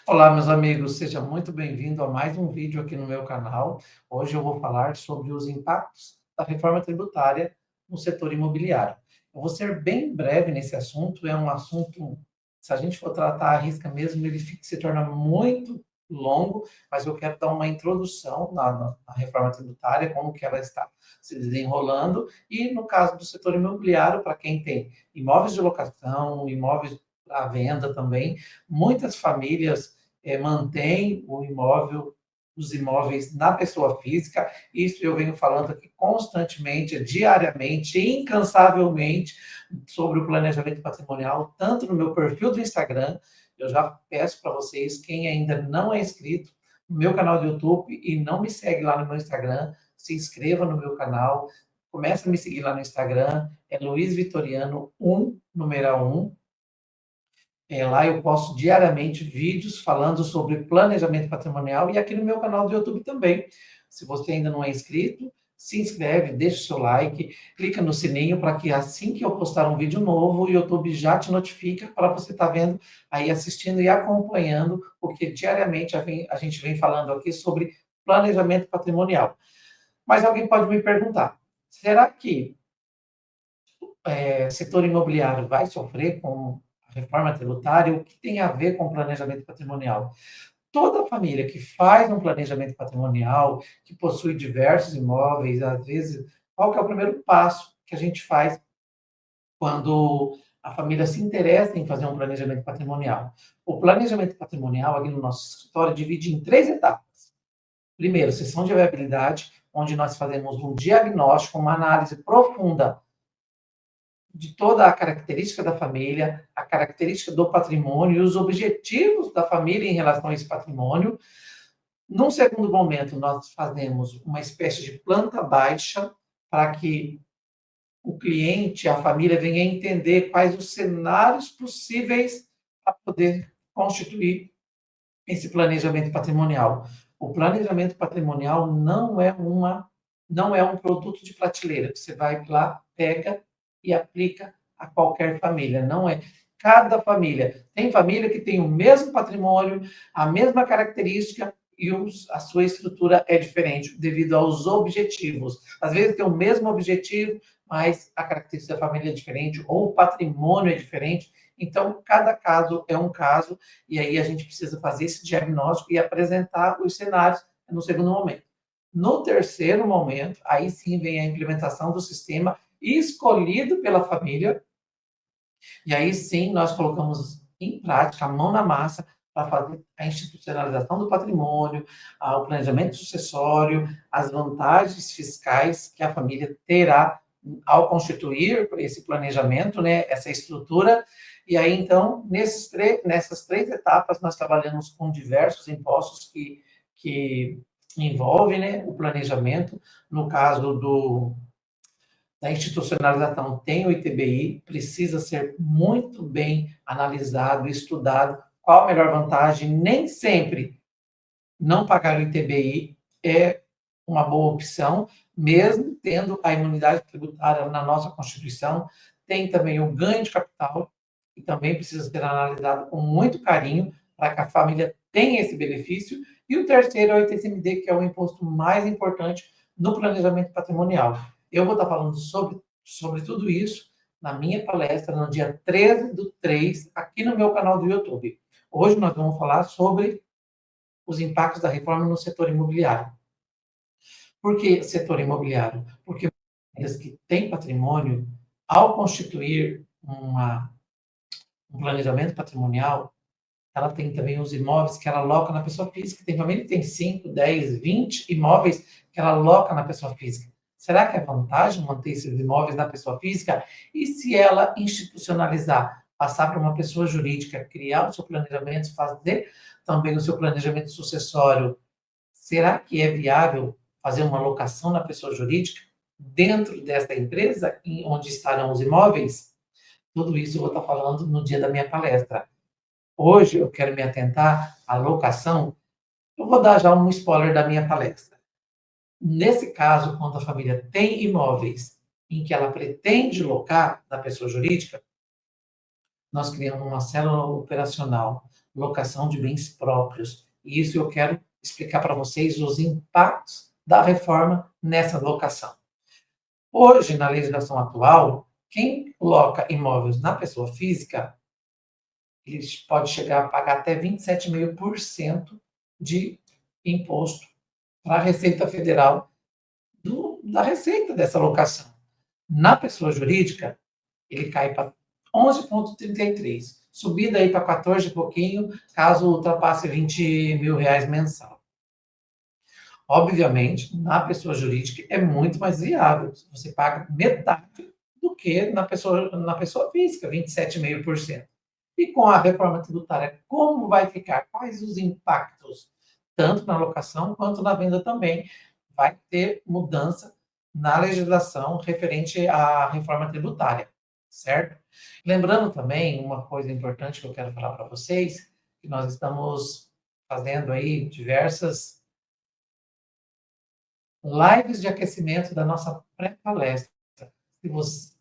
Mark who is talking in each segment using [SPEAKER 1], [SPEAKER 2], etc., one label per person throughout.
[SPEAKER 1] Olá, meus amigos, seja muito bem-vindo a mais um vídeo aqui no meu canal. Hoje eu vou falar sobre os impactos da reforma tributária no setor imobiliário. Eu vou ser bem breve nesse assunto, é um assunto, se a gente for tratar à risca mesmo, se torna muito longo, mas eu quero dar uma introdução na reforma tributária, como que ela está se desenrolando, e no caso do setor imobiliário, para quem tem imóveis de locação, imóveis à venda também, muitas famílias mantêm os imóveis na pessoa física. Isso eu venho falando aqui constantemente, diariamente, incansavelmente, sobre o planejamento patrimonial, tanto no meu perfil do Instagram. Eu já peço para vocês, quem ainda não é inscrito no meu canal do YouTube e não me segue lá no meu Instagram, se inscreva no meu canal, comece a me seguir lá no Instagram, é Luiz Vitoriano 1, numeral 1. Lá eu posto diariamente vídeos falando sobre planejamento patrimonial e aqui no meu canal do YouTube também. Se você ainda não é inscrito, se inscreve, deixa o seu like, clica no sininho para que assim que eu postar um vídeo novo, o YouTube já te notifica para você estar vendo aí, assistindo e acompanhando, porque diariamente a gente vem falando aqui sobre planejamento patrimonial. Mas alguém pode me perguntar, será que setor imobiliário vai sofrer com a reforma tributária? O que tem a ver com planejamento patrimonial? Toda família que faz um planejamento patrimonial, que possui diversos imóveis, às vezes, qual que é o primeiro passo que a gente faz quando a família se interessa em fazer um planejamento patrimonial? O planejamento patrimonial, aqui no nosso escritório, divide em três etapas. Primeiro, sessão de viabilidade, onde nós fazemos um diagnóstico, uma análise profunda de toda a característica da família, a característica do patrimônio e os objetivos da família em relação a esse patrimônio. Num segundo momento, nós fazemos uma espécie de planta baixa para que o cliente, a família, venha entender quais os cenários possíveis para poder constituir esse planejamento patrimonial. O planejamento patrimonial não é um produto de prateleira. Você vai lá, pega e aplica a qualquer família. Não é. Cada família. Tem família que tem o mesmo patrimônio, a mesma característica e a sua estrutura é diferente devido aos objetivos. Às vezes tem o mesmo objetivo, mas a característica da família é diferente ou o patrimônio é diferente. Então, cada caso é um caso e aí a gente precisa fazer esse diagnóstico e apresentar os cenários no segundo momento. No terceiro momento, aí sim vem a implementação do sistema escolhido pela família, e aí sim nós colocamos em prática, a mão na massa, para fazer a institucionalização do patrimônio, o planejamento sucessório, as vantagens fiscais que a família terá ao constituir esse planejamento, né, essa estrutura. E aí, então, nessas três etapas, nós trabalhamos com diversos impostos que envolvem, né, o planejamento. No caso da institucionalização tem o ITBI, precisa ser muito bem analisado, estudado, qual a melhor vantagem. Nem sempre não pagar o ITBI é uma boa opção, mesmo tendo a imunidade tributária na nossa Constituição. Tem também o ganho de capital, que também precisa ser analisado com muito carinho, para que a família tenha esse benefício. E o terceiro é o ITCMD, que é o imposto mais importante no planejamento patrimonial. Eu vou estar falando sobre tudo isso na minha palestra no dia 13/3, aqui no meu canal do YouTube. Hoje nós vamos falar sobre os impactos da reforma no setor imobiliário. Por que setor imobiliário? Porque famílias que têm patrimônio, ao constituir um planejamento patrimonial, ela tem também os imóveis que ela aloca na pessoa física. Tem família que tem 5, 10, 20 imóveis que ela aloca na pessoa física. Será que é vantagem manter esses imóveis na pessoa física? E se ela institucionalizar, passar para uma pessoa jurídica, criar o seu planejamento, fazer também o seu planejamento sucessório, será que é viável fazer uma locação na pessoa jurídica dentro dessa empresa onde estarão os imóveis? Tudo isso eu vou estar falando no dia da minha palestra. Hoje eu quero me atentar à locação. Eu vou dar já um spoiler da minha palestra. Nesse caso, quando a família tem imóveis em que ela pretende locar da pessoa jurídica, nós criamos uma célula operacional, locação de bens próprios. E isso eu quero explicar para vocês os impactos da reforma nessa locação. Hoje, na legislação atual, quem loca imóveis na pessoa física, eles pode chegar a pagar até 27,5% de imposto para a Receita Federal da receita dessa locação. Na pessoa jurídica, ele cai para 11,33%, subida aí para 14 e pouquinho, caso ultrapasse R$ 20.000 mensal. Obviamente, na pessoa jurídica é muito mais viável. Você paga metade do que na pessoa física, 27,5%. E com a reforma tributária, como vai ficar? Quais os impactos? Tanto na locação quanto na venda também. Vai ter mudança na legislação referente à reforma tributária, certo? Lembrando também, uma coisa importante que eu quero falar para vocês, que nós estamos fazendo aí diversas lives de aquecimento da nossa pré-palestra,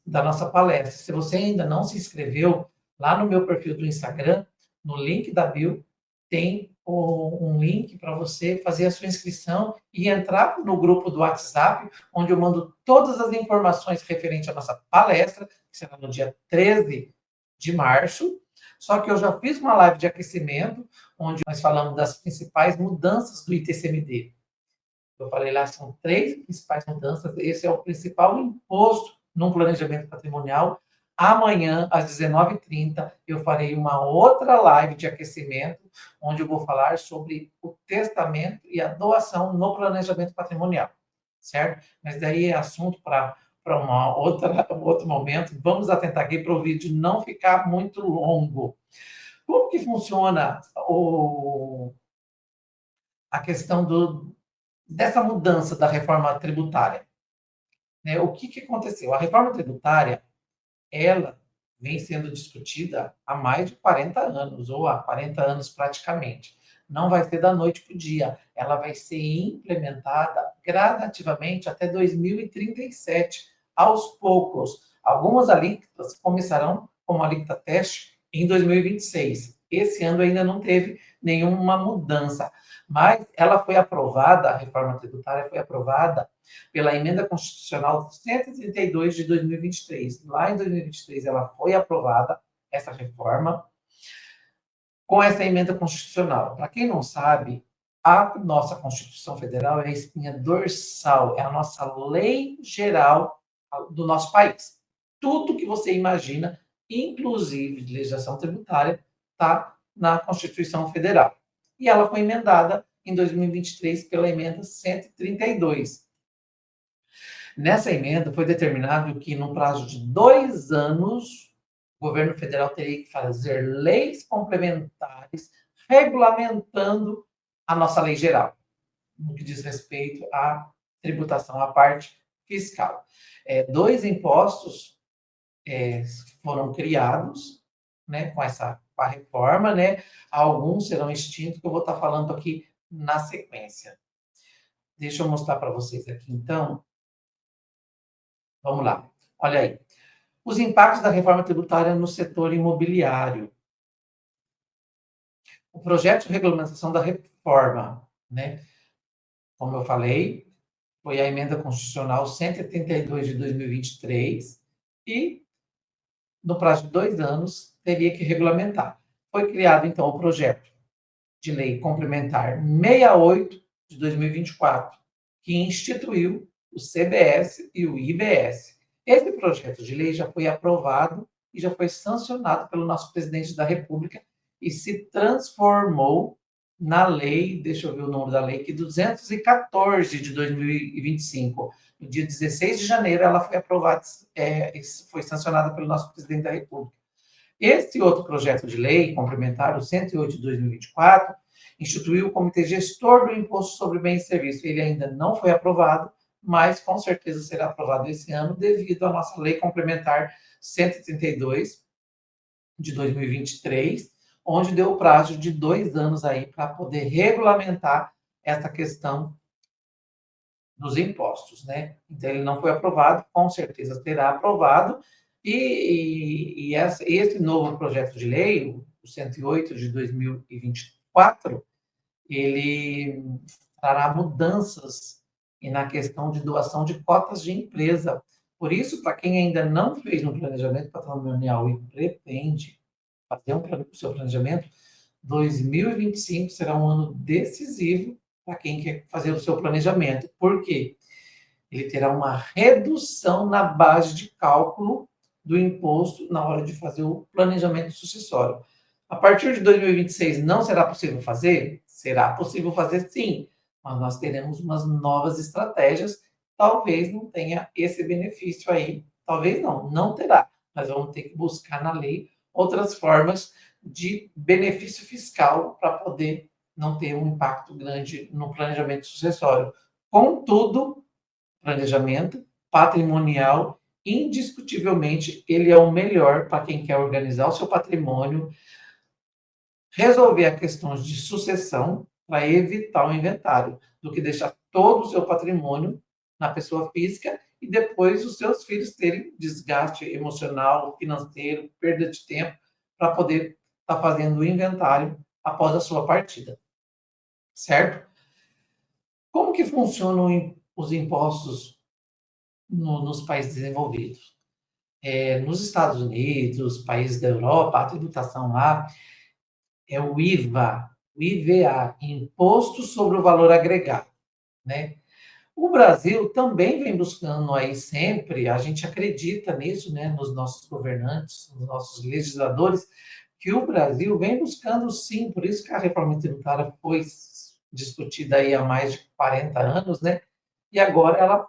[SPEAKER 1] da nossa palestra. Se você ainda não se inscreveu, lá no meu perfil do Instagram, no link da bio, tem um link para você fazer a sua inscrição e entrar no grupo do WhatsApp, onde eu mando todas as informações referentes à nossa palestra, que será no dia 13 de março. Só que eu já fiz uma live de aquecimento, onde nós falamos das principais mudanças do ITCMD. Eu falei lá, são 3 principais mudanças. Esse é o principal imposto num planejamento patrimonial. Amanhã, às 19h30, eu farei uma outra live de aquecimento, onde eu vou falar sobre o testamento e a doação no planejamento patrimonial, certo? Mas daí é assunto para um outro momento. Vamos atentar aqui para o vídeo não ficar muito longo. Como que funciona a questão dessa mudança da reforma tributária? O que aconteceu? A reforma tributária, ela vem sendo discutida há mais de 40 anos, ou há 40 anos praticamente. Não vai ser da noite para o dia. Ela vai ser implementada gradativamente até 2037, aos poucos. Algumas alíquotas começarão como alíquota teste em 2026. Esse ano ainda não teve nenhuma mudança, mas ela foi aprovada, a reforma tributária foi aprovada pela Emenda Constitucional 132 de 2023. Lá em 2023 ela foi aprovada, essa reforma, com essa emenda constitucional. Para quem não sabe, a nossa Constituição Federal é a espinha dorsal, é a nossa lei geral do nosso país. Tudo que você imagina, inclusive de legislação tributária, está na Constituição Federal. E ela foi emendada em 2023 pela emenda 132. Nessa emenda foi determinado que, no prazo de 2 anos, o governo federal teria que fazer leis complementares regulamentando a nossa lei geral, no que diz respeito à tributação, à parte fiscal. 2 impostos foram criados, né, com a reforma, né? Alguns serão extintos, que eu vou estar falando aqui na sequência. Deixa eu mostrar para vocês aqui, então. Vamos lá. Olha aí. Os impactos da reforma tributária no setor imobiliário. O projeto de regulamentação da reforma, né? Como eu falei, foi a emenda constitucional 182 de 2023 e, no prazo de 2 anos, teria que regulamentar. Foi criado, então, o projeto de lei complementar 68 de 2024, que instituiu o CBS e o IBS. Esse projeto de lei já foi aprovado e já foi sancionado pelo nosso presidente da República e se transformou na lei, deixa eu ver o número da lei aqui, 214 de 2025. No dia 16 de janeiro, ela foi aprovada, foi sancionada pelo nosso presidente da República. Esse outro projeto de lei, complementar, o 108 de 2024, instituiu o Comitê Gestor do Imposto sobre Bens e Serviços. Ele ainda não foi aprovado, mas com certeza será aprovado esse ano, devido à nossa Lei Complementar 132 de 2023, onde deu o prazo de 2 anos aí para poder regulamentar essa questão dos impostos, né? Então, ele não foi aprovado, com certeza será aprovado, e esse novo projeto de lei, o 108 de 2024, ele trará mudanças na questão de doação de cotas de empresa. Por isso, para quem ainda não fez um planejamento patrimonial e pretende fazer o seu planejamento, 2025 será um ano decisivo para quem quer fazer o seu planejamento. Por quê? Ele terá uma redução na base de cálculo do imposto na hora de fazer o planejamento sucessório. A partir de 2026 não será possível fazer? Será possível fazer sim, mas nós teremos umas novas estratégias. Talvez não tenha esse benefício aí, talvez não terá. Nós vamos ter que buscar na lei outras formas de benefício fiscal para poder não ter um impacto grande no planejamento sucessório. Contudo, planejamento patrimonial, indiscutivelmente, ele é o melhor para quem quer organizar o seu patrimônio, resolver as questões de sucessão para evitar o inventário, do que deixar todo o seu patrimônio na pessoa física e depois os seus filhos terem desgaste emocional, financeiro, perda de tempo para poder estar fazendo o inventário após a sua partida, certo? Como que funcionam os impostos nos países desenvolvidos? Nos Estados Unidos, países da Europa, a tributação lá é o IVA, o IVA, Imposto sobre o Valor Agregado, né? O Brasil também vem buscando aí sempre, a gente acredita nisso, né, nos nossos governantes, nos nossos legisladores, que o Brasil vem buscando sim, por isso que a reforma tributária foi discutida aí há mais de 40 anos, né? E agora ela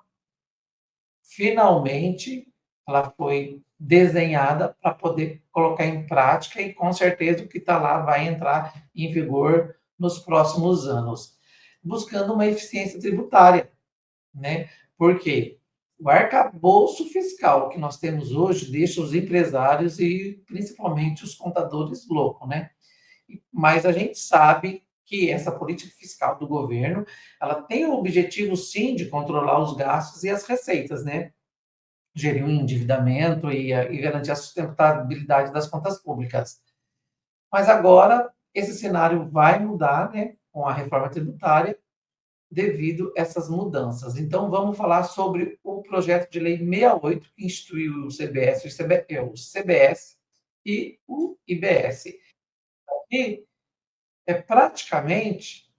[SPEAKER 1] finalmente ela foi desenhada para poder colocar em prática e com certeza o que está lá vai entrar em vigor nos próximos anos, buscando uma eficiência tributária, né? Porque o arcabouço fiscal que nós temos hoje deixa os empresários e principalmente os contadores loucos, né? Mas a gente sabe que essa política fiscal do governo, ela tem o objetivo sim de controlar os gastos e as receitas, né? Gerir o endividamento e garantir a sustentabilidade das contas públicas. Mas agora esse cenário vai mudar, né, com a reforma tributária, devido a essas mudanças. Então, vamos falar sobre o projeto de lei 68, que instituiu o CBS, o CBS e o IBS. E é praticamente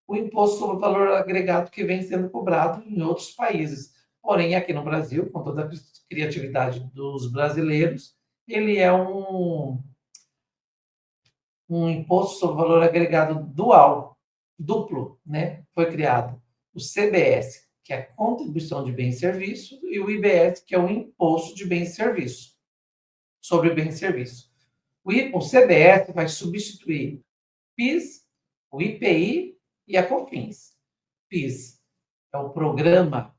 [SPEAKER 1] o imposto sobre o valor agregado que vem sendo cobrado em outros países. Porém, aqui no Brasil, com toda a criatividade dos brasileiros, ele é um imposto sobre valor agregado dual, duplo, né? Foi criado o CBS, que é a Contribuição de Bens e Serviços, e o IBS, que é o Imposto de Bens e Serviços, sobre bens e serviços. O CBS vai substituir PIS, o IPI e a COFINS. PIS é o Programa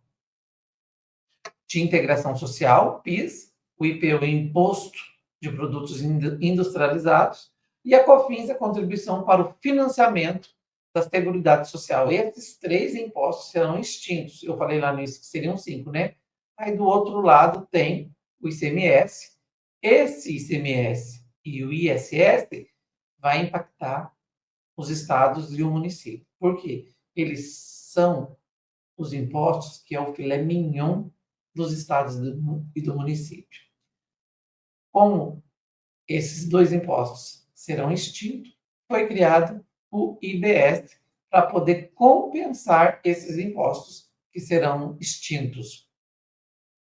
[SPEAKER 1] de Integração Social, PIS, o IPI é o Imposto de Produtos Industrializados, e a COFINS é a Contribuição para o Financiamento da Seguridade Social. Esses três impostos serão extintos. Eu falei lá no início que seriam 5, né? Aí do outro lado tem o ICMS. Esse ICMS e o ISS vai impactar os estados e o município. Por quê? Eles são os impostos que é o filé mignon dos estados e do município. Como esses dois impostos serão extintos, foi criado o IBS para poder compensar esses impostos que serão extintos,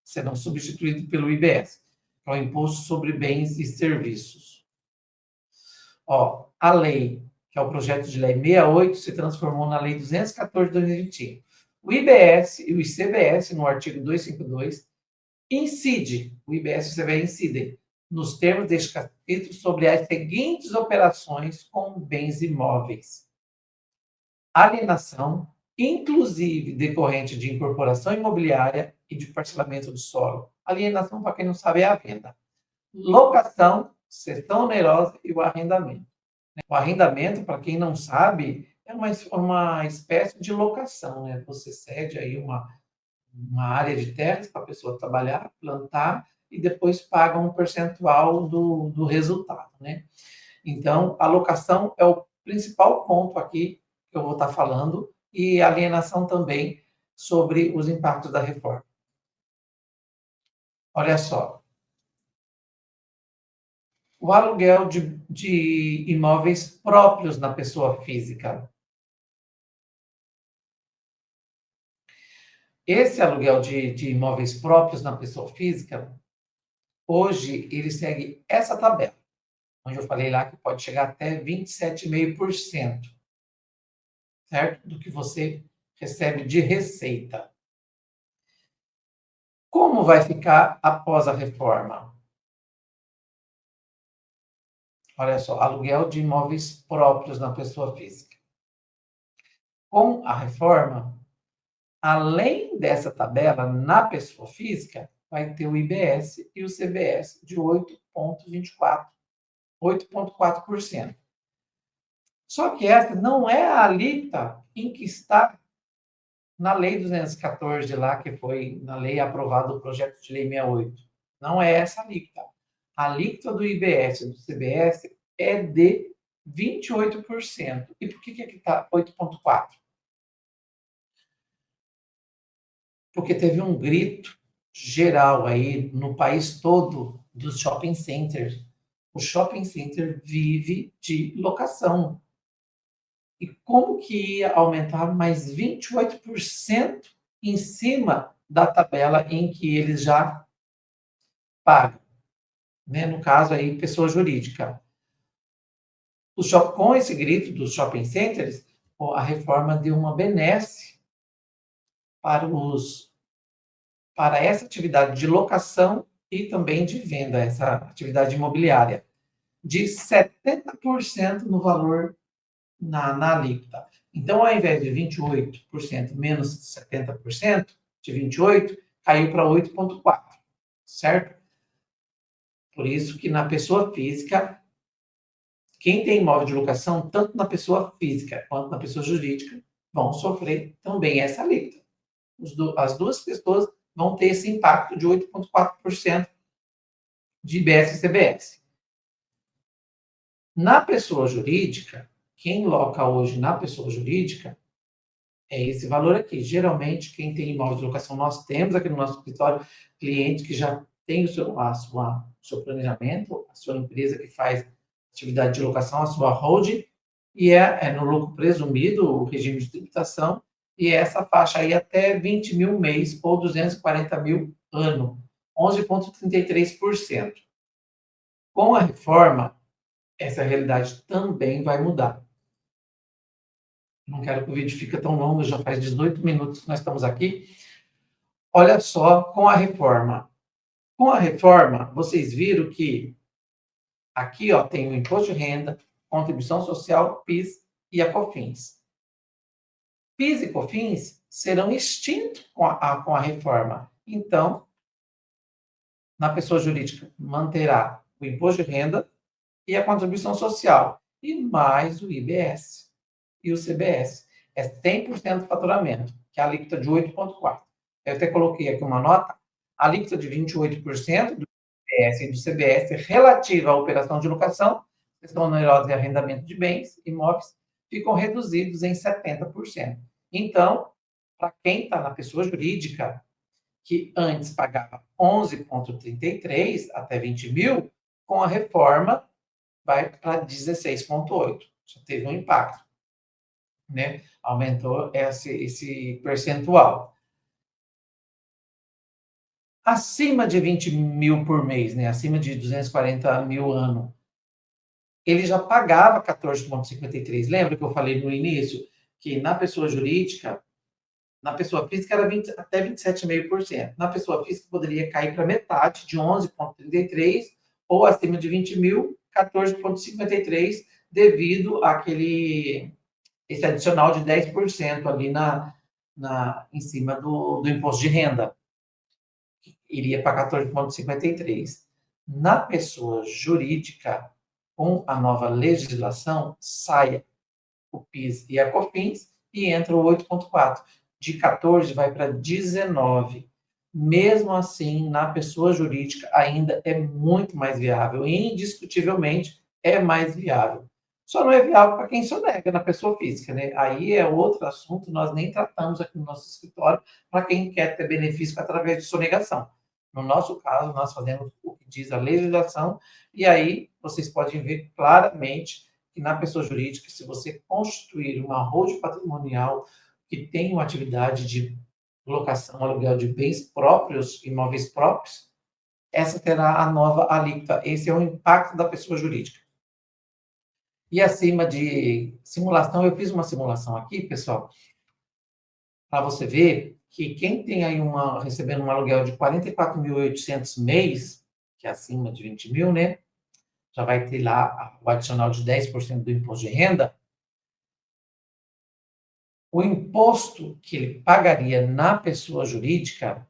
[SPEAKER 1] serão substituídos pelo IBS, que é o Imposto sobre Bens e Serviços. A lei, que é o projeto de lei 68, se transformou na lei 214 de 2021. O IBS e o ICBS, no artigo 252, o IBS e o ICBS incidem nos termos deste capítulo sobre as seguintes operações com bens imóveis: alienação, inclusive decorrente de incorporação imobiliária e de parcelamento do solo. Alienação, para quem não sabe, é a venda. Locação, cessão onerosa e o arrendamento. O arrendamento, para quem não sabe, é uma espécie de locação, né? Você cede aí uma área de terras para a pessoa trabalhar, plantar e depois paga um percentual do resultado, né? Então, a locação é o principal ponto aqui que eu vou estar falando, e alienação também sobre os impactos da reforma. Olha só, o aluguel de imóveis próprios na pessoa física. Esse aluguel de imóveis próprios na pessoa física, hoje ele segue essa tabela, onde eu falei lá que pode chegar até 27,5%, certo? Do que você recebe de receita. Como vai ficar após a reforma? Olha só, aluguel de imóveis próprios na pessoa física. Com a reforma, além dessa tabela, na pessoa física, vai ter o IBS e o CBS de 8,4%. Só que essa não é a alíquota em que está na Lei 214 lá, que foi na lei aprovada o projeto de lei 68. Não é essa a alíquota. A alíquota do IBS e do CBS é de 28%. E por que aqui está 8,4%? Porque teve um grito geral aí no país todo dos shopping centers. O shopping center vive de locação. E como que ia aumentar mais 28% em cima da tabela em que eles já pagam, né? No caso aí, pessoa jurídica. Com esse grito dos shopping centers, a reforma deu uma benesse para essa atividade de locação e também de venda, essa atividade imobiliária, de 70% no valor na alíquota. Então, ao invés de 28% menos 70%, de 28%, caiu para 8,4%, certo? Por isso que na pessoa física, quem tem imóvel de locação, tanto na pessoa física quanto na pessoa jurídica, vão sofrer também essa alíquota. As duas pessoas vão ter esse impacto de 8,4% de IBS e CBS. Na pessoa jurídica, quem loca hoje na pessoa jurídica é esse valor aqui. Geralmente, quem tem imóvel de locação, nós temos aqui no nosso escritório clientes que já têm o seu planejamento, a sua empresa que faz atividade de locação, a sua holding, e é no lucro presumido, o regime de tributação, e essa faixa aí até 20 mil mês ou 240 mil ano, 11,33%. Com a reforma, essa realidade também vai mudar. Não quero que o vídeo fique tão longo, já faz 18 minutos que nós estamos aqui. Olha só, com a reforma. Com a reforma, vocês viram que aqui ó, tem o imposto de renda, contribuição social, PIS e a COFINS. PIS e COFINS serão extintos com a reforma. Então, na pessoa jurídica, manterá o imposto de renda e a contribuição social, e mais o IBS e o CBS. É 100% do faturamento, que é a alíquota de 8,4%. Eu até coloquei aqui uma nota, a alíquota de 28% do IBS e do CBS relativa à operação de locação, questão onerosa e arrendamento de bens, imóveis, ficam reduzidos em 70%. Então, para quem está na pessoa jurídica, que antes pagava 11,33 até 20 mil, com a reforma vai para 16,8. Já teve um impacto, né? Aumentou esse percentual. Acima de 20 mil por mês, né? Acima de 240 mil ano, ele já pagava 14,53. Lembra que eu falei no início que na pessoa jurídica, na pessoa física era até 27,5%. Na pessoa física poderia cair para metade, de 11,33, ou acima de 20 mil, 14,53, devido esse adicional de 10% ali em cima do imposto de renda. Iria para 14,53. Na pessoa jurídica, com a nova legislação, sai o PIS e a COFINS e entra o 8,4. De 14 vai para 19. Mesmo assim, na pessoa jurídica, ainda é muito mais viável. Indiscutivelmente, é mais viável. Só não é viável para quem sonega na pessoa física, né? Aí é outro assunto, nós nem tratamos aqui no nosso escritório para quem quer ter benefício através de sonegação. No nosso caso, nós fazemos o que diz a legislação, e aí vocês podem ver claramente que na pessoa jurídica, se você constituir uma holding patrimonial que tem uma atividade de locação, aluguel de bens próprios, imóveis próprios, essa terá a nova alíquota. Esse é o impacto da pessoa jurídica. E acima de simulação, eu fiz uma simulação aqui, pessoal, para você ver que quem tem aí recebendo um aluguel de 44.800 mês, que é acima de 20 mil, né? Já vai ter lá o adicional de 10% do imposto de renda. O imposto que ele pagaria na pessoa jurídica,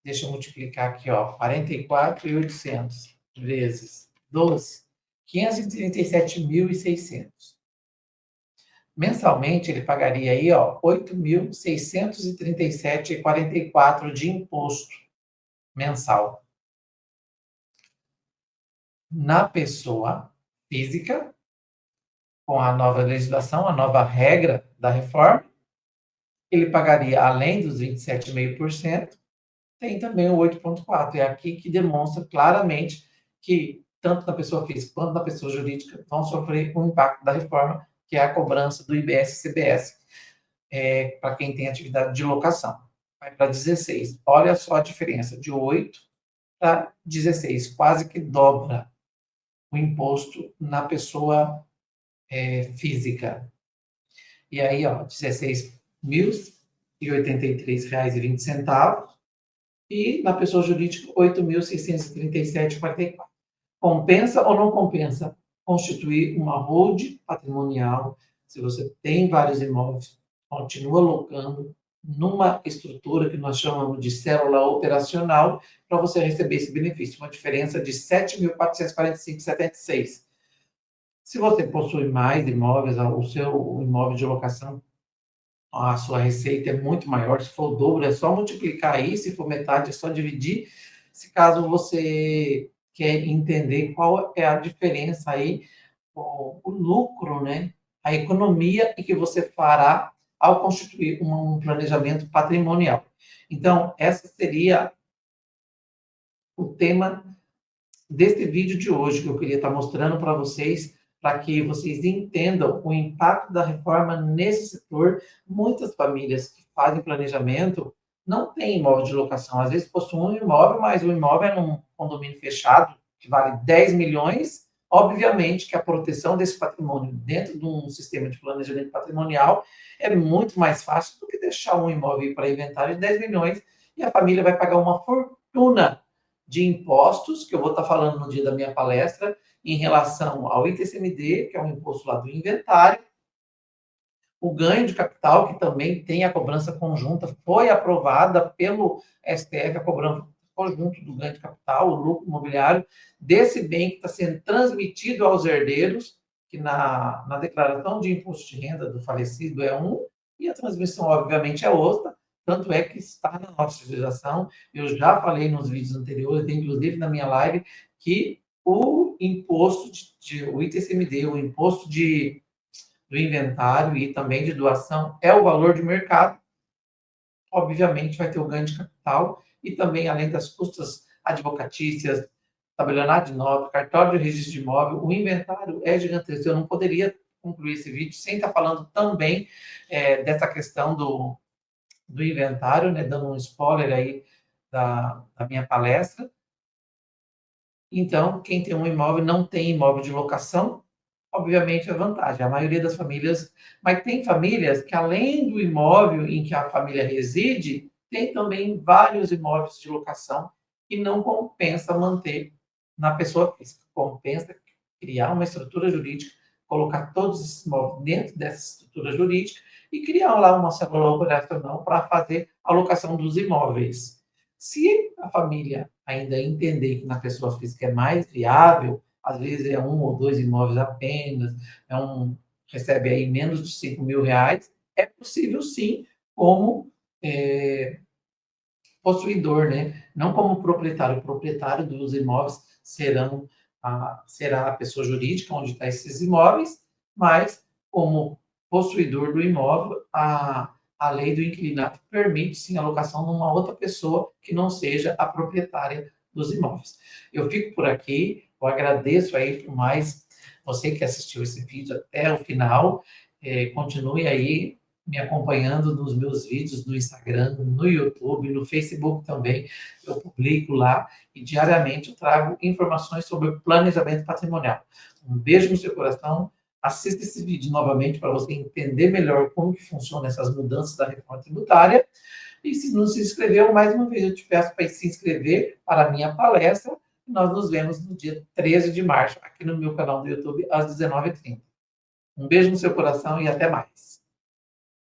[SPEAKER 1] deixa eu multiplicar aqui, ó, 44.800 vezes 12, 537.600. Mensalmente, ele pagaria aí, ó, 8.637,44 de imposto mensal. Na pessoa física, com a nova legislação, a nova regra da reforma, ele pagaria, além dos 27,5%, tem também o 8,4%. É aqui que demonstra claramente que tanto na pessoa física quanto na pessoa jurídica vão sofrer o impacto da reforma, que é a cobrança do IBS e CBS, para quem tem atividade de locação. Vai para 16. Olha só a diferença, de 8 para 16, quase que dobra o imposto na pessoa física. E aí, ó, R$ 16.083,20, e na pessoa jurídica, R$ 8.637,44. Compensa ou não compensa constituir uma holding patrimonial? Se você tem vários imóveis, continua alocando numa estrutura que nós chamamos de célula operacional para você receber esse benefício, uma diferença de R$ 7.445,76. Se você possui mais imóveis, o seu imóvel de locação, a sua receita é muito maior. Se for o dobro, é só multiplicar aí. Se for metade, é só dividir. Se caso você quer entender qual é a diferença aí, o lucro, né? A economia que você fará ao constituir um planejamento patrimonial. Então, essa seria o tema desse vídeo de hoje, que eu queria estar mostrando para vocês, para que vocês entendam o impacto da reforma nesse setor. Muitas famílias que fazem planejamento não têm imóvel de locação. Às vezes possuem um imóvel, mas o imóvel é num condomínio fechado, que vale 10 milhões. Obviamente que a proteção desse patrimônio dentro de um sistema de planejamento patrimonial é muito mais fácil do que deixar um imóvel para inventário de 10 milhões e a família vai pagar uma fortuna de impostos, que eu vou estar falando no dia da minha palestra, em relação ao ITCMD, que é um imposto lá do inventário, o ganho de capital, que também tem a cobrança conjunta, foi aprovada pelo STF, a cobrança conjunto do ganho de capital, o lucro imobiliário, desse bem que está sendo transmitido aos herdeiros, que na declaração de imposto de renda do falecido é um, e a transmissão, obviamente, é outra. Tanto é que está na nossa legislação. Eu já falei nos vídeos anteriores, inclusive na minha live, que o imposto o ITCMD, o imposto do inventário e também de doação é o valor de mercado. Obviamente vai ter o ganho de capital e também, além das custas advocatícias, tabelionato de nota, cartório de registro de imóvel, o inventário é gigantesco. Eu não poderia concluir esse vídeo sem estar falando também dessa questão do inventário, né, dando um spoiler aí da minha palestra. Então, quem tem um imóvel não tem imóvel de locação, obviamente é vantagem. A maioria das famílias, mas tem famílias que, além do imóvel em que a família reside, tem também vários imóveis de locação e não compensa manter na pessoa física. Compensa criar uma estrutura jurídica, colocar todos esses imóveis dentro dessa estrutura jurídica e criar lá uma célula operacional para fazer a locação dos imóveis. Se a família ainda entender que na pessoa física é mais viável, às vezes é um ou dois imóveis apenas, recebe aí menos de R$ 5.000, é possível sim, como possuidor, né? Não como proprietário. O proprietário dos imóveis serão será a pessoa jurídica onde está esses imóveis, mas como possuidor do imóvel, a lei do inquilinato permite sim a alocação numa outra pessoa que não seja a proprietária dos imóveis. Eu fico por aqui, eu agradeço aí por mais você que assistiu esse vídeo até o final, continue aí me acompanhando nos meus vídeos no Instagram, no YouTube, no Facebook também, eu publico lá e diariamente eu trago informações sobre planejamento patrimonial. Um beijo no seu coração, assista esse vídeo novamente para você entender melhor como que funcionam essas mudanças da reforma tributária. E se não se inscreveu, mais uma vez eu te peço para se inscrever para a minha palestra. Nós nos vemos no dia 13 de março, aqui no meu canal do YouTube, às 19h30. Um beijo no seu coração e até mais.